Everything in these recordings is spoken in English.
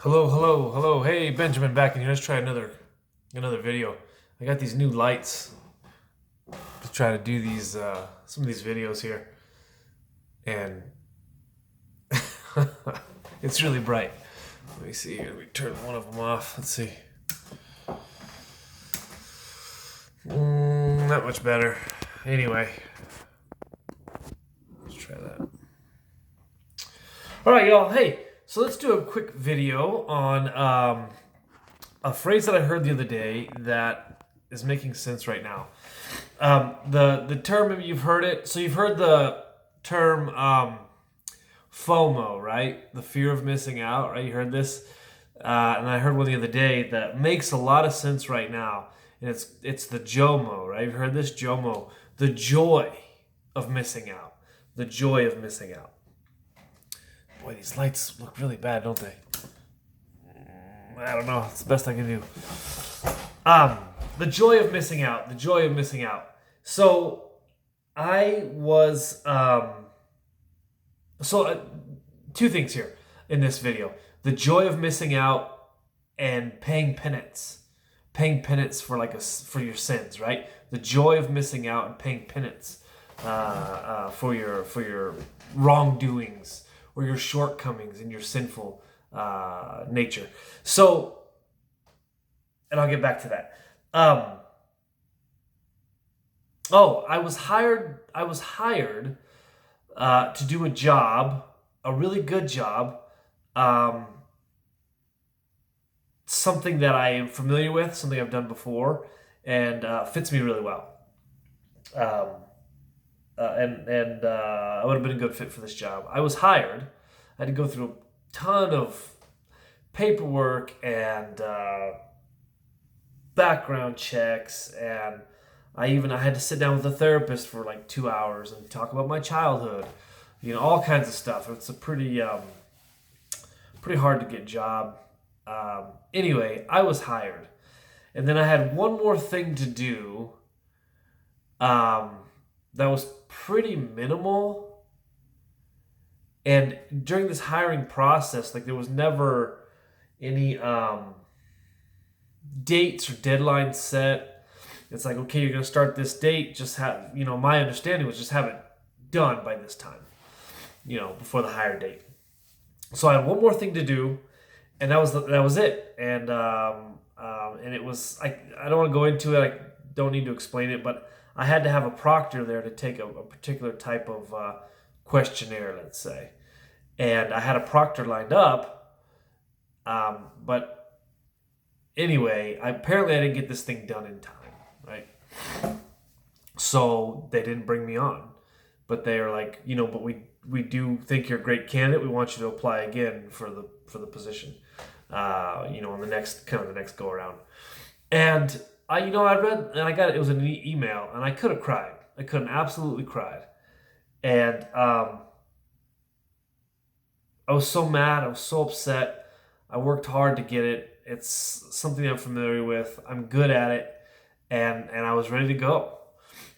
Hello, hello, hello. Hey, Benjamin back in here. Let's try another video. I got these new lights to try to do these some of these videos here, and it's really bright. Let me see here. Let me turn one of them off. Let's see. Not much better. Anyway, let's try that. All right, y'all. Hey, so let's do a quick video on a phrase that I heard the other day that is making sense right now. The term, maybe you've heard it. So you've heard the term FOMO, right? The fear of missing out, right? You heard this, and I heard one the other day that makes a lot of sense right now, and it's the JOMO, right? You've heard this JOMO, the joy of missing out, the joy of missing out. Boy, these lights look really bad, don't they? I don't know. It's the best I can do. The joy of missing out. The joy of missing out. So, I was. Two things here in this video: the joy of missing out and paying penance. Paying penance for for your sins, right? The joy of missing out and paying penance for your wrongdoings or your shortcomings in your sinful nature. So, and I'll get back to that. I was hired. I was hired to do a job, a really good job, something that I am familiar with, something I've done before, and fits me really well. I would have been a good fit for this job. I was hired. I had to go through a ton of paperwork and background checks, and I had to sit down with a therapist for like 2 hours and talk about my childhood, all kinds of stuff. It's a pretty hard to get job. Anyway, I was hired, and then I had one more thing to do. That was pretty minimal, and during this hiring process, like there was never any dates or deadlines set. It's like, okay, you're going to start this date. Just have, my understanding was just have it done by this time, before the hire date. So I had one more thing to do, and that was it. And it was, I don't want to go into it. I don't need to explain it, but I had to have a proctor there to take a particular type of questionnaire, let's say. And I had a proctor lined up, but anyway, apparently I didn't get this thing done in time, right? So they didn't bring me on. But they are like, but we do think you're a great candidate. We want you to apply again for the position, on the next go around. And I read, and I got it. It was an email, and I could have cried. I could have absolutely cried. And I was so mad. I was so upset. I worked hard to get it. It's something I'm familiar with. I'm good at it, and I was ready to go.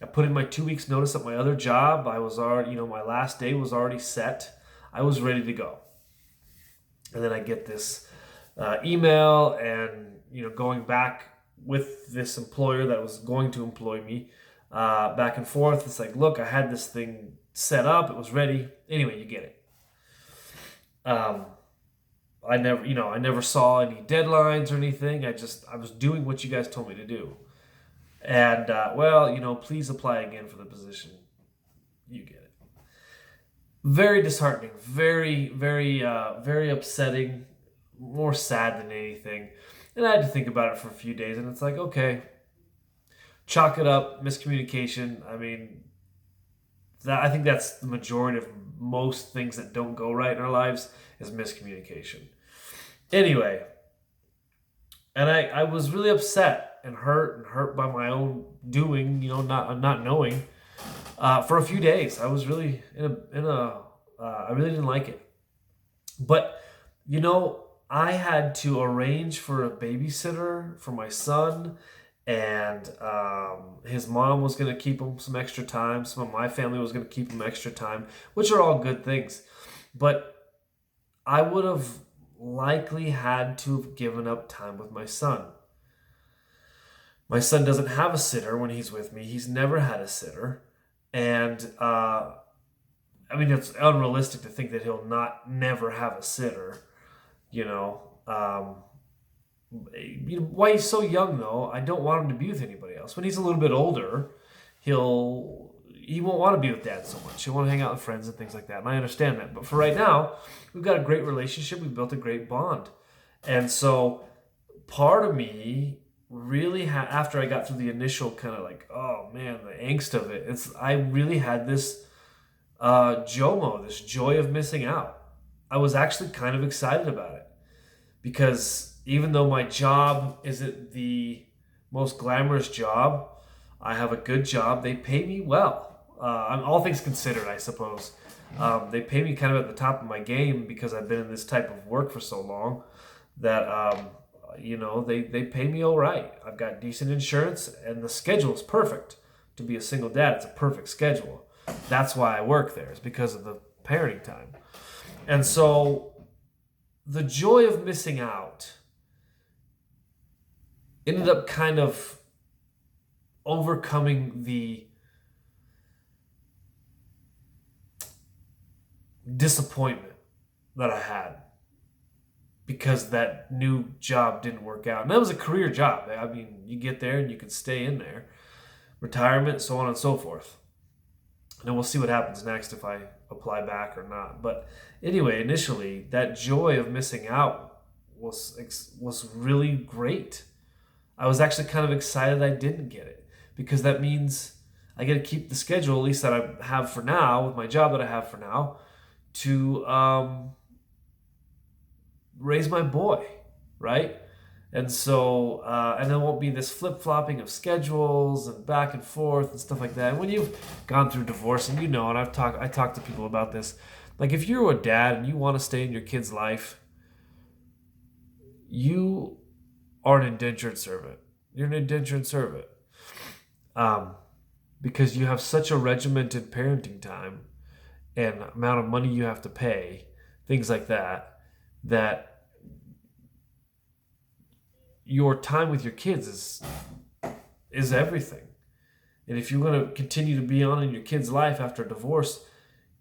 I put in my 2 weeks notice at my other job. I was already, my last day was already set. I was ready to go. And then I get this email, and going back with this employer that was going to employ me, back and forth. It's like, look, I had this thing set up. It was ready. Anyway, you get it. I never saw any deadlines or anything. I was doing what you guys told me to do. And, please apply again for the position. You get it. Very disheartening. Very, very, very upsetting. More sad than anything. And I had to think about it for a few days. And it's like, okay, chalk it up. Miscommunication. I mean, I think that's the majority of most things that don't go right in our lives is miscommunication. Anyway, and I was really upset and hurt by my own doing, not knowing, for a few days. I was really I really didn't like it. But, I had to arrange for a babysitter for my son, and his mom was going to keep him some extra time. Some of my family was going to keep him extra time, which are all good things. But I would have likely had to have given up time with my son. My son doesn't have a sitter when he's with me. He's never had a sitter. And I mean, it's unrealistic to think that he'll not never have a sitter, you know. While he's so young, though, I don't want him to be with anybody else. When he's a little bit older, he won't want to be with dad so much. He'll want to hang out with friends and things like that. And I understand that. But for right now, we've got a great relationship. We've built a great bond. And so part of me really had, after I got through the initial kind of like, oh man, the angst of it, I really had this JOMO, this joy of missing out. I was actually kind of excited about it because even though my job isn't the most glamorous job, I have a good job. They pay me well. All things considered, I suppose. They pay me kind of at the top of my game because I've been in this type of work for so long that, they pay me all right. I've got decent insurance and the schedule is perfect. To be a single dad, it's a perfect schedule. That's why I work there, is because of the parenting time. And so the joy of missing out ended up kind of overcoming the disappointment that I had because that new job didn't work out. And that was a career job. I mean, you get there and you can stay in there. Retirement, so on and so forth. And we'll see what happens next if I apply back or not. But anyway, initially, that joy of missing out was really great. I was actually kind of excited I didn't get it because that means I get to keep the schedule, at least that I have for now, with my job that I have for now, to raise my boy, right? And so, and there won't be this flip-flopping of schedules and back and forth and stuff like that. And when you've gone through divorce, and and I talk to people about this, like if you're a dad and you want to stay in your kid's life, you are an indentured servant. You're an indentured servant. Because you have such a regimented parenting time and amount of money you have to pay, things like that, that your time with your kids is everything. And if you're going to continue to be on in your kid's life after a divorce,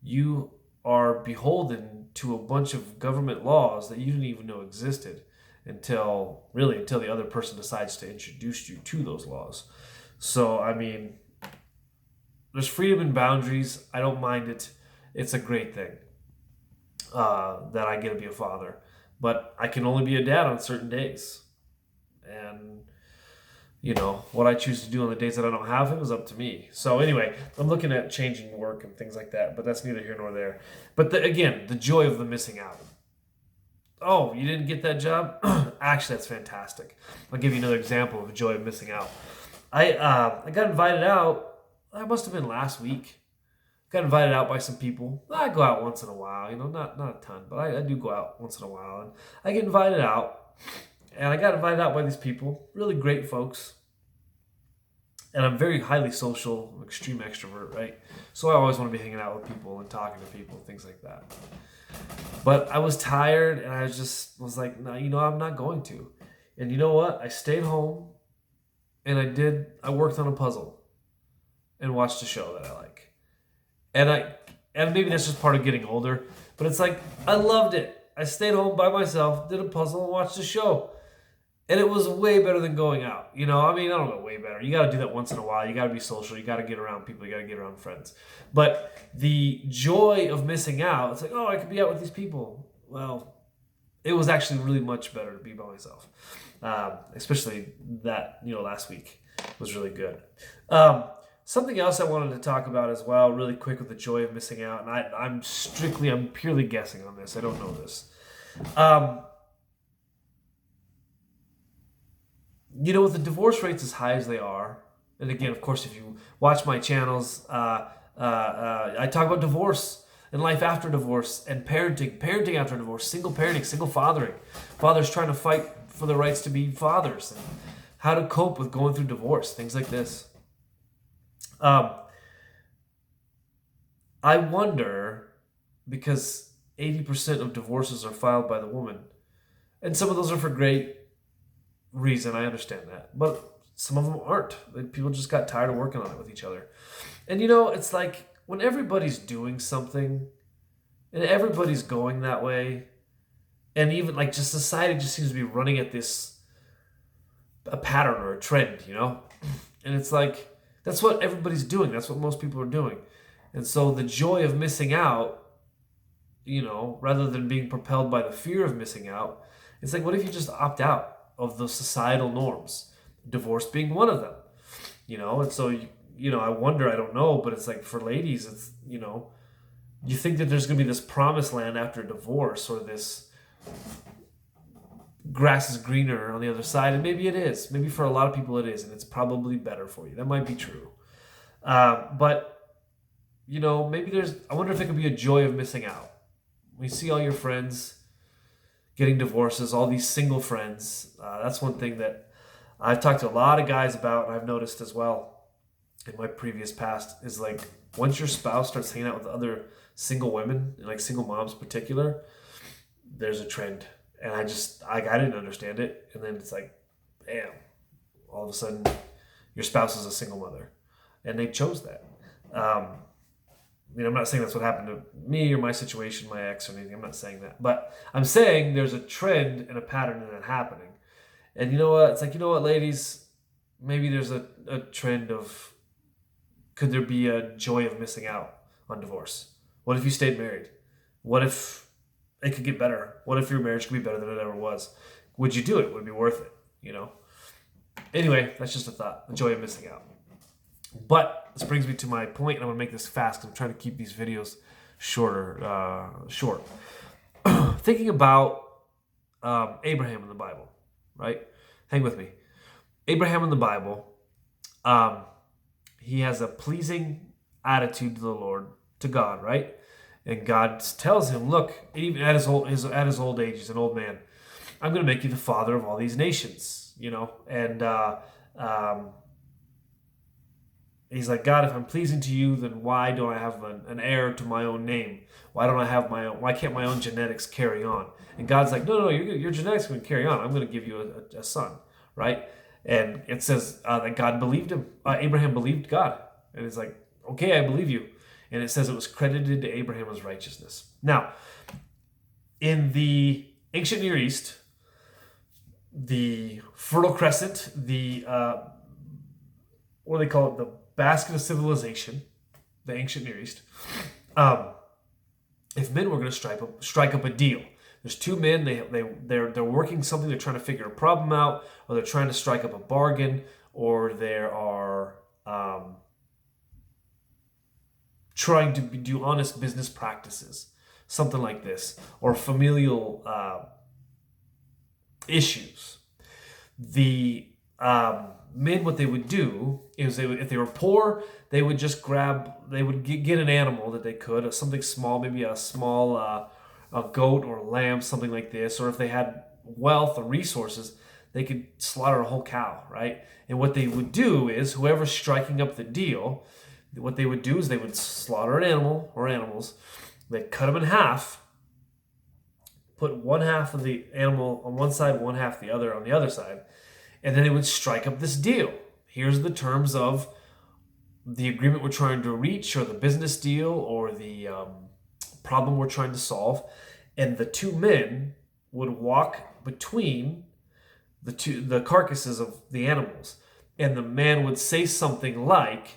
you are beholden to a bunch of government laws that you didn't even know existed until the other person decides to introduce you to those laws. So, I mean, there's freedom and boundaries. I don't mind it. It's a great thing that I get to be a father. But I can only be a dad on certain days. And, what I choose to do on the days that I don't have him is up to me. So anyway, I'm looking at changing work and things like that, but that's neither here nor there. But again, the joy of the missing out. Oh, you didn't get that job? Actually, that's fantastic. I'll give you another example of the joy of missing out. I got invited out. That must have been last week. Got invited out by some people. I go out once in a while, not a ton, but I do go out once in a while. And I get invited out. And I got invited out by these people, really great folks. And I'm very highly social, extreme extrovert, right? So I always want to be hanging out with people and talking to people, things like that. But I was tired and I was like, no, I'm not going to. And you know what? I stayed home and I worked on a puzzle and watched a show that I like. And maybe that's just part of getting older, but it's like, I loved it. I stayed home by myself, did a puzzle and watched a show. And it was way better than going out. I don't know, way better. You got to do that once in a while. You got to be social. You got to get around people. You got to get around friends. But the joy of missing out, it's like, oh, I could be out with these people. Well, it was actually really much better to be by myself. Especially that, last week was really good. Something else I wanted to talk about as well, really quick, with the joy of missing out. And I'm purely guessing on this. I don't know this. With the divorce rates as high as they are, and again, of course, if you watch my channels, I talk about divorce and life after divorce and parenting after divorce, single parenting, single fathering, fathers trying to fight for the rights to be fathers, and how to cope with going through divorce, things like this. I wonder, because 80% of divorces are filed by the woman, And some of those are for great reason. I understand that. But some of them aren't. Like, people just got tired of working on it with each other. And it's like when everybody's doing something and everybody's going that way, and even like just society just seems to be running at a pattern or a trend, And it's like that's what everybody's doing. That's what most people are doing. And so the joy of missing out, rather than being propelled by the fear of missing out, it's like, what if you just opt out of those societal norms? Divorce being one of them, And so, I wonder, I don't know, but it's like for ladies, it's, you think that there's going to be this promised land after divorce, or this grass is greener on the other side. And maybe it is. Maybe for a lot of people it is, and it's probably better for you. That might be true. But, maybe I wonder if it could be a joy of missing out. We see all your friends getting divorces, all these single friends. That's one thing that I've talked to a lot of guys about, and I've noticed as well in my previous past, is like once your spouse starts hanging out with other single women, and like single moms in particular, there's a trend. And I didn't understand it. And then it's like, bam, all of a sudden your spouse is a single mother. And they chose that. I'm not saying that's what happened to me or my situation, my ex or anything. I'm not saying that. But I'm saying there's a trend and a pattern in that happening. And you know what? It's like, ladies, maybe there's a trend of, could there be a joy of missing out on divorce? What if you stayed married? What if it could get better? What if your marriage could be better than it ever was? Would you do it? Would it be worth it? Anyway, that's just a thought. The joy of missing out. But this brings me to my point, and I'm going to make this fast. I'm trying to keep these videos short. Thinking about Abraham in the Bible, right? Hang with me. Abraham in the Bible, he has a pleasing attitude to the Lord, to God, right? And God tells him, look, even at his old age, he's an old man, I'm going to make you the father of all these nations, And he's like, God, if I'm pleasing to you, then why don't I have an heir to my own name? Why can't my own genetics carry on? And God's like, no, your genetics can carry on. I'm going to give you a son, right? And it says that God believed him. Abraham believed God. And it's like, okay, I believe you. And it says it was credited to Abraham as righteousness. Now, in the ancient Near East, the Fertile Crescent, what do they call it? The basket of civilization, the ancient Near East. If men were going to strike up a deal, there's two men. They're working something. They're trying to figure a problem out, or they're trying to strike up a bargain, or there are trying to do honest business practices, something like this, or familial issues. The men, what they would do is if they were poor, they would just get an animal that they could, something small, maybe a small a goat or a lamb, something like this. Or if they had wealth or resources, they could slaughter a whole cow, right? And what they would do is whoever's striking up the deal, what they would do is they would slaughter an animal or animals. They'd cut them in half, put one half of the animal on one side, one half the other on the other side, and then they would strike up this deal. Here's the terms of the agreement we're trying to reach, or the business deal, or the problem we're trying to solve. And the two men would walk between the carcasses of the animals, and the man would say something like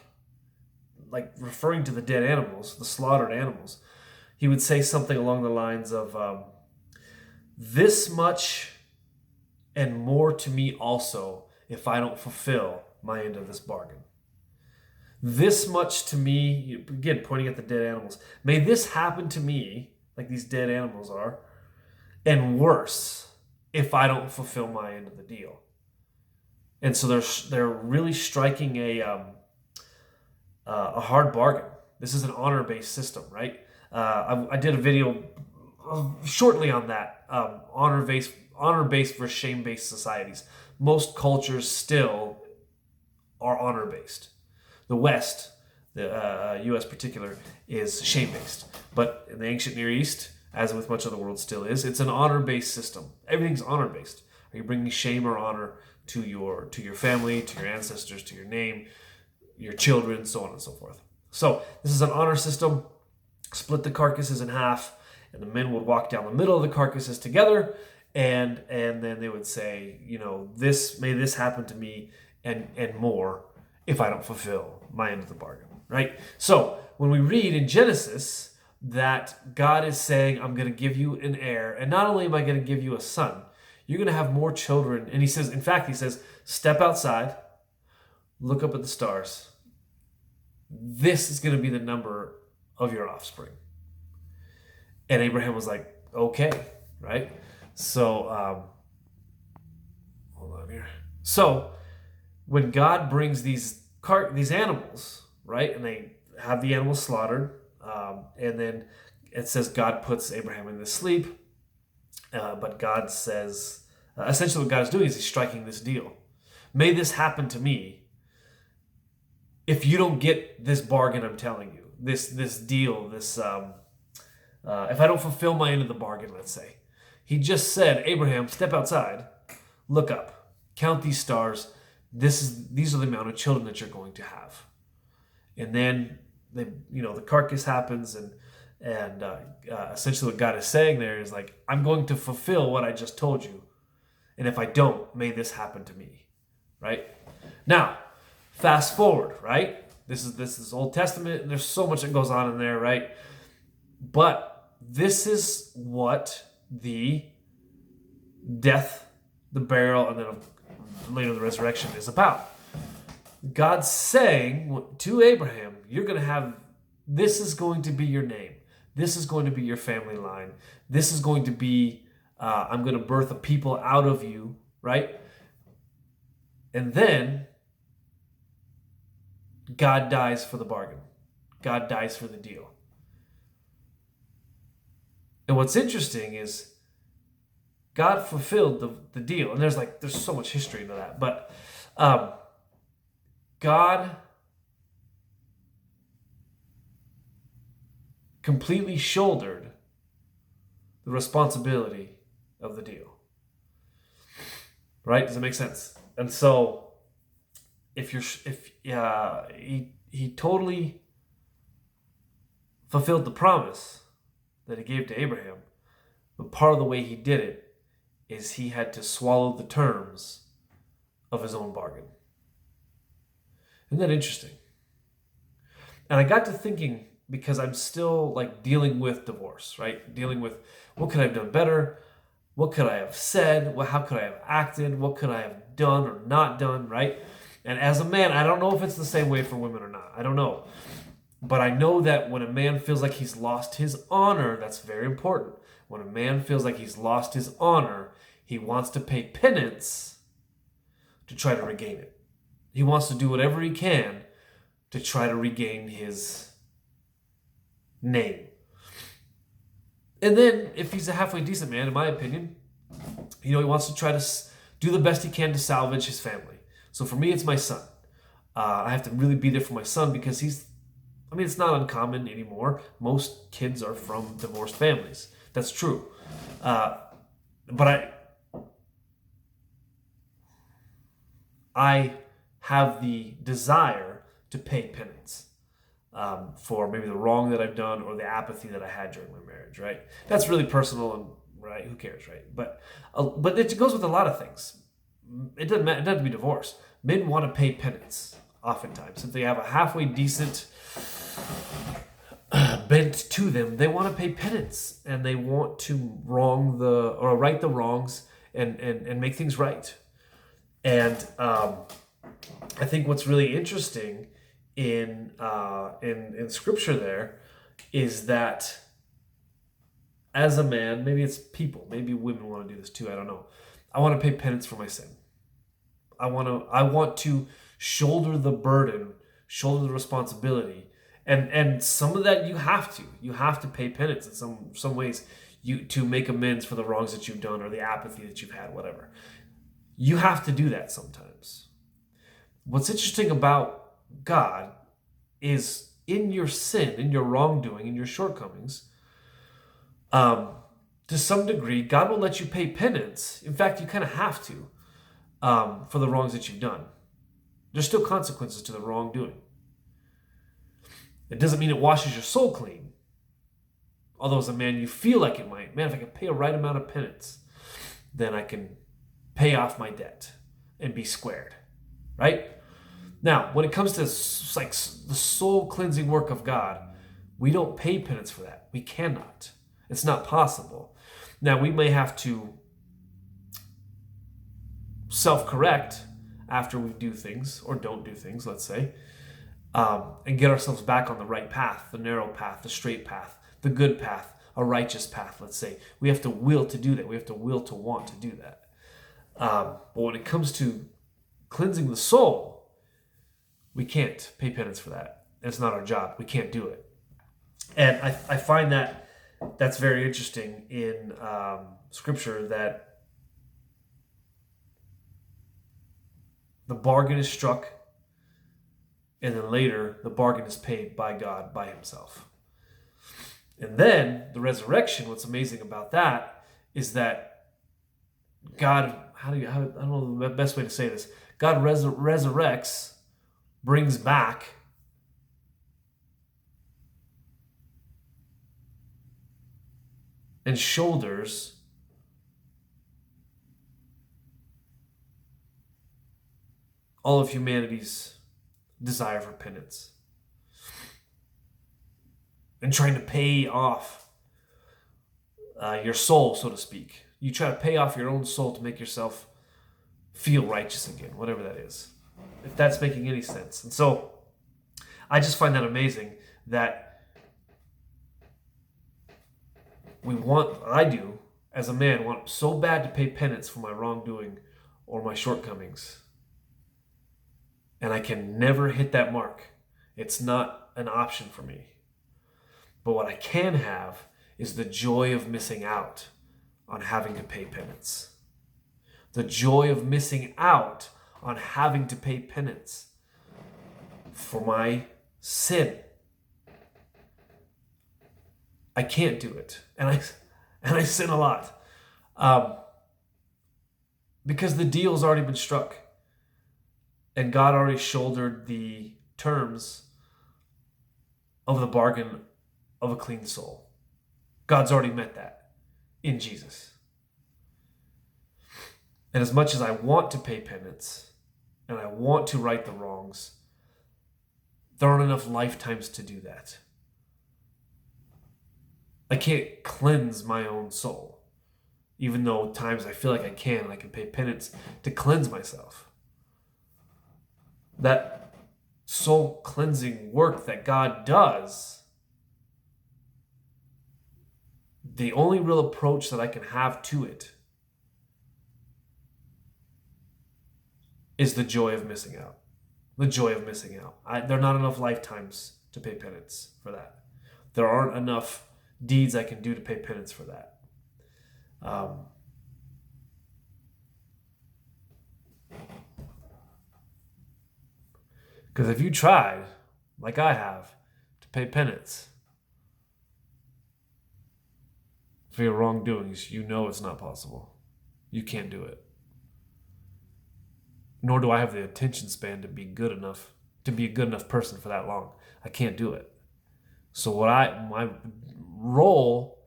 referring to the dead animals, the slaughtered animals. He would say something along the lines of, this much and more to me also if I don't fulfill my end of this bargain. This much to me, again, pointing at the dead animals. May this happen to me, like these dead animals are, and worse if I don't fulfill my end of the deal. And so they're really striking a hard bargain. This is an honor-based system, right? I did a video shortly on that, honor-based versus shame-based societies. Most cultures still are honor-based. The West, the U.S. particular, is shame-based. But in the ancient Near East, as with much of the world still is. It's an honor-based system. Everything's honor-based. Are you bringing shame or honor to your family, to your ancestors, to your name, your children, so on and so forth? So this is an honor system. Split the carcasses in half, and the men would walk down the middle of the carcasses together, and then they would say, may this happen to me and more if I don't fulfill my end of the bargain, right? So when we read in Genesis that God is saying, I'm going to give you an heir, and not only am I going to give you a son, you're going to have more children. And he says, step outside, look up at the stars. This is going to be the number of your offspring. And Abraham was like, okay, right? So, hold on here. So, when God brings these animals, right, and they have the animals slaughtered, and then it says God puts Abraham in this sleep, but God says, essentially what God is doing is he's striking this deal. May this happen to me if you don't get this bargain I'm telling you, this deal, if I don't fulfill my end of the bargain, let's say. He just said, Abraham, step outside, look up, count these stars. These are the amount of children that you're going to have. And then the carcass happens, and essentially what God is saying there is like, I'm going to fulfill what I just told you. And if I don't, may this happen to me, right? Now, fast forward, right? This is Old Testament, and there's so much that goes on in there, right? But this is what the death, the burial, and then later the resurrection is about. God's saying to Abraham, this is going to be your name. This is going to be your family line. This is going to be, I'm going to birth a people out of you, right? And then God dies for the bargain. God dies for the deal. And what's interesting is God fulfilled the deal. And there's so much history into that. But God completely shouldered the responsibility of the deal. Right? Does it make sense? And so he totally fulfilled the promise that he gave to Abraham. But part of the way he did it is he had to swallow the terms of his own bargain. Isn't that interesting? And I got to thinking, because I'm still dealing with divorce, right? Dealing with what could I have done better? What could I have said? How could I have acted? What could I have done or not done, right? And as a man, I don't know if it's the same way for women or not. I don't know. But I know that when a man feels like he's lost his honor, that's very important. When a man feels like he's lost his honor, he wants to pay penance to try to regain it. He wants to do whatever he can to try to regain his name. And then, if he's a halfway decent man, in my opinion, he wants to try to do the best he can to salvage his family. So for me, it's my son. I have to really be there for my son because it's not uncommon anymore. Most kids are from divorced families. That's true. But I have the desire to pay penance for maybe the wrong that I've done or the apathy that I had during my marriage, right? That's really personal, and right, who cares, right? But it goes with a lot of things. It doesn't matter. It doesn't have to be divorce. Men want to pay penance oftentimes. If they have a halfway decent bent to them, they want to pay penance, and they want to right the wrongs and make things right. And I think what's really interesting in Scripture there is that as a man, maybe it's people, maybe women want to do this too. I don't know. I want to pay penance for my sin. I want to shoulder the burden, shoulder the responsibility, and some of that you have to pay penance in some ways to make amends for the wrongs that you've done or the apathy that you've had, whatever. You have to do that sometimes. What's interesting about God is in your sin, in your wrongdoing, in your shortcomings, To some degree, God will let you pay penance. In fact, you kind of have to for the wrongs that you've done. There's still consequences to the wrongdoing. It doesn't mean it washes your soul clean. Although as a man, you feel like it might. Man, if I can pay a right amount of penance, then I can pay off my debt and be squared. Right? Now, when it comes to like the soul cleansing work of God, we don't pay penance for that. We cannot. It's not possible. Now, we may have to self-correct after we do things or don't do things, let's say, and get ourselves back on the right path, the narrow path, the straight path, the good path, a righteous path, let's say. We have to will to do that. We have to will to want to do that. But when it comes to cleansing the soul, we can't pay penance for that. It's not our job. We can't do it. And I find that's very interesting in Scripture, that the bargain is struck, and then later the bargain is paid by God, by himself. And then the resurrection, what's amazing about that is that God, I don't know the best way to say this, God resurrects, brings back and shoulders all of humanity's desire for penance and trying to pay off your soul, so to speak. You try to pay off your own soul to make yourself feel righteous again, whatever that is, if that's making any sense. And so I just find that amazing that I do, as a man, want so bad to pay penance for my wrongdoing or my shortcomings. And I can never hit that mark. It's not an option for me. But what I can have is the joy of missing out on having to pay penance. The joy of missing out on having to pay penance for my sin. I can't do it. And I sin a lot. Because the deal's already been struck. And God already shouldered the terms of the bargain of a clean soul. God's already met that in Jesus. And as much as I want to pay penance and I want to right the wrongs, there aren't enough lifetimes to do that. I can't cleanse my own soul, even though at times I feel like I can pay penance to cleanse myself. That soul cleansing work that God does, the only real approach that I can have to it is the joy of missing out. The joy of missing out. There are not enough lifetimes to pay penance for that. There aren't enough deeds I can do to pay penance for that. Because if you tried, like I have, to pay penance for your wrongdoings, you know it's not possible. You can't do it. Nor do I have the attention span to be a good enough person for that long. I can't do it. So my role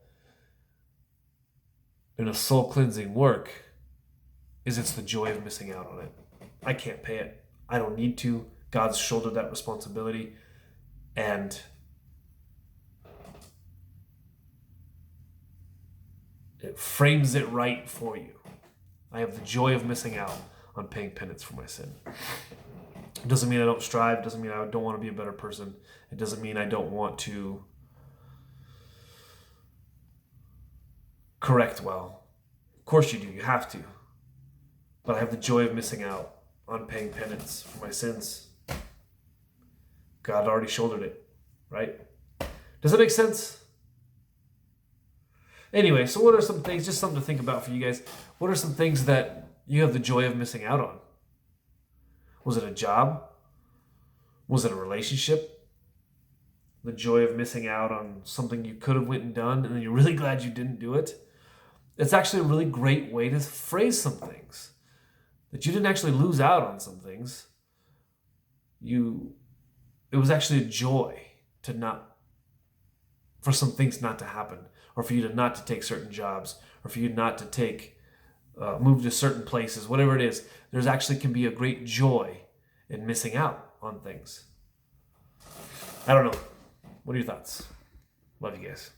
in a soul cleansing work is it's the joy of missing out on it. I can't pay it. I don't need to. God's shouldered that responsibility, and it frames it right for you. I have the joy of missing out on paying penance for my sin. It doesn't mean I don't strive. It doesn't mean I don't want to be a better person. It doesn't mean I don't want to correct well. Of course you do. You have to. But I have the joy of missing out on paying penance for my sins. God already shouldered it, right? Does that make sense? Anyway, so what are some things, just something to think about for you guys. What are some things that you have the joy of missing out on? Was it a job? Was it a relationship? the joy of missing out on something you could have went and done, and then you're really glad you didn't do it. It's actually a really great way to phrase some things. That you didn't actually lose out on some things. It was actually a joy for some things not to happen, or for you to not to take certain jobs, or for you not to move to certain places, whatever it is. There's actually can be a great joy in missing out on things. I don't know. What are your thoughts? Love you guys.